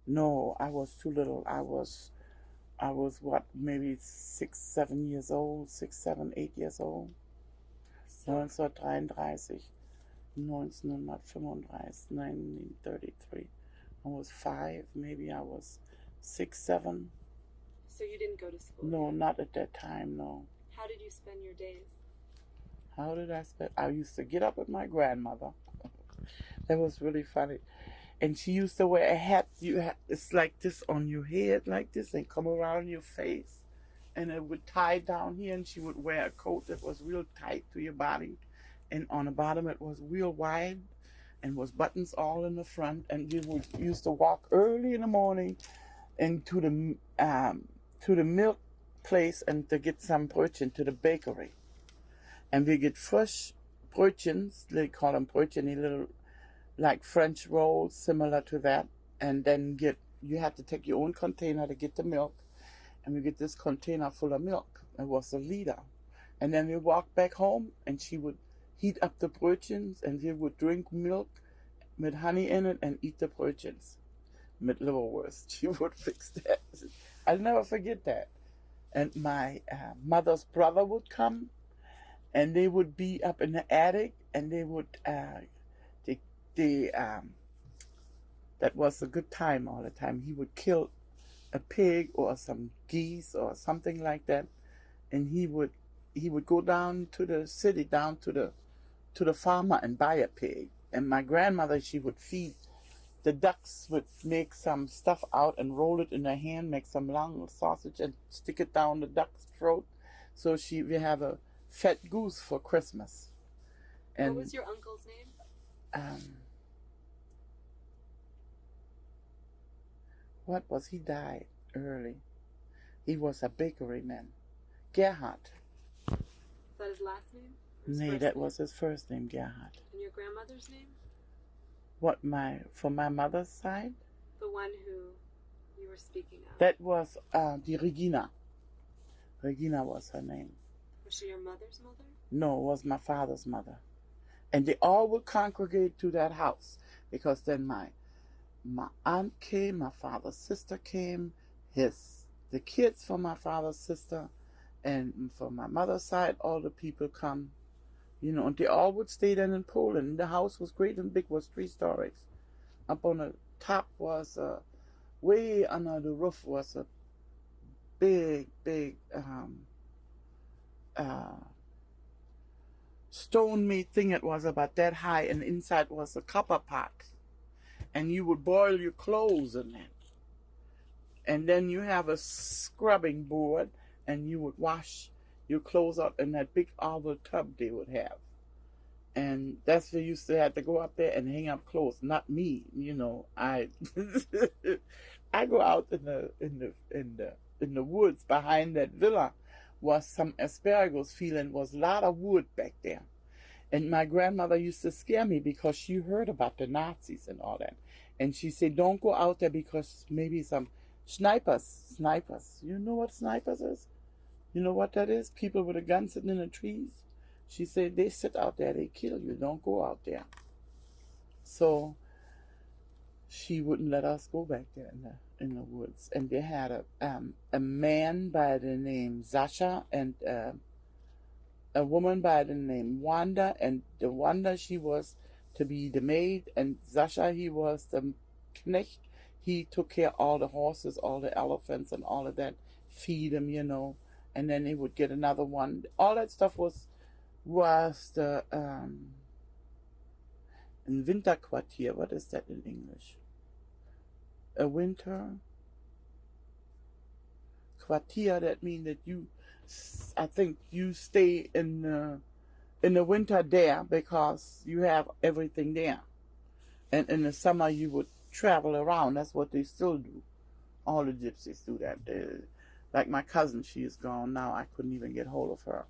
No, I was too little. I was what, maybe 6, 7 years old, 6, 7, 8 years old. So 1933, 1935, 1933. I was 5, maybe I was 6, 7. so you didn't go to school No, yet. not at that time, no. How did you spend your days? How did I spend? I used to get up with my grandmother. That was really funny. And she used to wear a hat. It's like this on your head, like this, and come around your face. And it would tie down here, and she would wear a coat that was real tight to your body. And on the bottom, it was real wide and was buttons all in the front. And we would used to walk early in the morning into the milk place and to get some brötchen to the bakery. And we get fresh brötchens, they call them brötchen, little like French rolls, similar to that. And then you had to take your own container to get the milk. And we get this container full of milk. It was a liter. And then we walked back home, and she would heat up the brötchens, and we would drink milk with honey in it and eat the brötchens with liverwurst. She would fix that. I'll never forget that. And my mother's brother would come, and they would be up in the attic, and they would they that was a good time all the time. He would kill a pig or some geese or something like that, and he would go down to the city, down to the farmer and buy a pig. And my grandmother, she would feed the ducks, would make some stuff out and roll it in her hand, make some long sausage and stick it down the duck's throat. So we have a fat goose for Christmas. What was And your uncle's name? um, what was he died early? He was a bakery man. Gerhard. Is that his last name? Or his Nee, first that name? was his first name, Gerhard. And your grandmother's name? For my mother's side? The one who you were speaking of. That was the Regina. Regina was her name. Was she your mother's mother? No, it was my father's mother. And they all would congregate to that house, because then my aunt came, my father's sister came, the kids from my father's sister, and from my mother's side, all the people come, and they all would stay then in Poland. The house was great and big, was 3 stories. Up on the top was way under the roof was a big uh, stone made thing. It was about that high, and inside was a copper pot, and you would boil your clothes in it. And then you have a scrubbing board, and you would wash your clothes out in that big oval tub they would have. And that's where you used to have to go up there and hang up clothes. Not me, I I go out in the woods behind that villa. Was some asparagus field, and was a lot of wood back there. And my grandmother used to scare me because she heard about the Nazis and all that. And she said, don't go out there because maybe some snipers. You know what snipers is? You know what that is? People with a gun sitting in the trees. She said, they sit out there, they kill you. Don't go out there. So she wouldn't let us go back there in the woods. And they had a man by the name Zasha, and a woman by the name Wanda, and the Wanda, she was to be the maid, and Zasha, he was the knecht. He took care of all the horses, all the elephants, and all of that, feed them, and then he would get another one. All that stuff was the in Winterquartier. What is that in English? A winter quartier. That means that I think you stay in the winter there because you have everything there. And in the summer you would travel around. That's what they still do. All the gypsies do that. Like my cousin, she is gone now. I couldn't even get hold of her.